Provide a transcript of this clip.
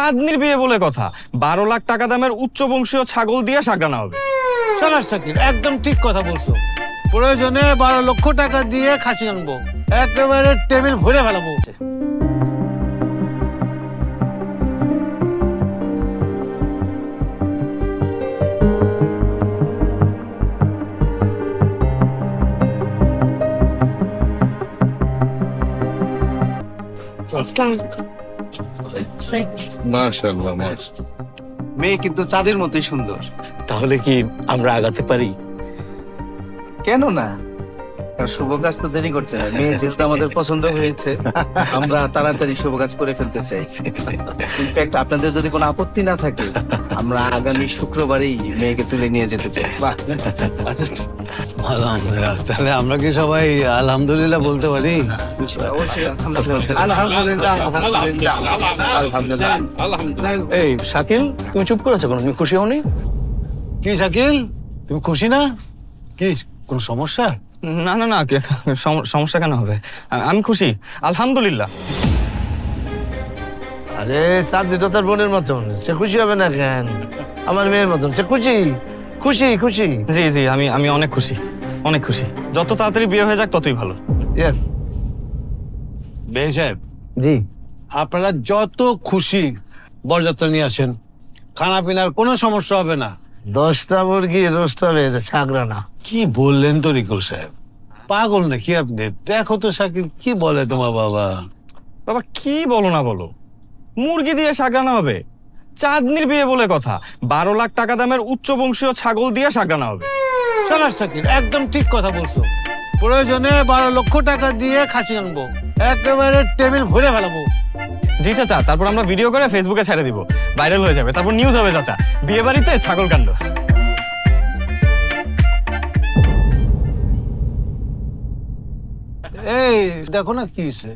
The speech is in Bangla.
চাঁদনির বিয়ে বলে কথা, 12 লাখ টাকা দামের উচ্চ বংশীয় ছাগল দিয়ে সাগরানা হবে। শাবাশ শাকিল, একদম ঠিক কথা বলছো। প্রয়োজনে 12 লক্ষ টাকা দিয়ে খাসি আনবো, একেবারে টেবিল ভরে ফেলাবো। মাশাআল্লাহ, মেয়ে কিন্তু চাঁদের মতোই সুন্দর। তাহলে কি আমরা আগাতে পারি? কেন না? শুভ কাজ তো দেরি করতে হয়। মেয়ে যেহেতু আমাদের পছন্দ হয়েছে, আমরা তাড়াতাড়ি শুভ কাজ করে ফেলতে চাই। ইনফ্যাক্ট আপনাদের যদি কোনো আপত্তি না থাকে, আমরা আগামী শুক্রবারই মেয়েকে তুলে নিয়ে যেতে চাই। বাহ, আলহামদুলিল্লাহ। তাহলে আমরা কি সবাই আলহামদুলিল্লাহ বলতে পারি? অবশ্যই আলহামদুলিল্লাহ, আলহামদুলিল্লাহ, আলহামদুলিল্লাহ। এই শাকিল, তুমি চুপ করেছো কেন? তুমি খুশি হওনি? কি শাকিল, তুমি খুশি না? কি কোন সমস্যা? না না না, সমস্যা কেন হবে? আমি খুশি, আলহামদুলিল্লাহ। আরে চাঁদনি তো তার বোনের মতন, সে খুশি হবে না কেন? আমার মেয়ের মতন সে খুশি খুশি খুশি। জি জি, আমি অনেক খুশি, অনেক খুশি। যত তাড়াতাড়ি বিয়ে হয়ে যাক ততই ভালো। ইয়েস। বেশ সাহেব, জি। আপনারা যত খুশি বরযাত্রা নিয়ে আসেন, খানা পিনার কোনো সমস্যা হবে না। 10টা মুরগি রোস্ট হবে, এটা ছাগরা না। কি বললেন তরিকুল সাহেব? পাগল নাকি আপনি? দেখো তো শাকিল, কি বলে তোমার বাবা। বাবা কি বলো না বলো, মুরগি দিয়ে সাগরানা হবে? চাঁদনির বিয়ে বলে কথা, 12 লাখ টাকা দামের উচ্চ বংশীয় ছাগল দিয়ে সাগরানা হবে। শাবাশ শাকিল, একদম ঠিক কথা বলছো। প্রয়োজনে 12 লক্ষ টাকা দিয়ে খাসি আনবো, একেবারে টেবিল ভরে ফেলাবো। জি চাচা, তারপর আমরা ভিডিও করে ফেসবুকে ছেড়ে দিব, ভাইরাল হয়ে যাবে, তারপর নিউজ হবে চাচা, বিয়ে বাড়িতে ছাগল কাণ্ড। এই দেখো না কি হয়েছে।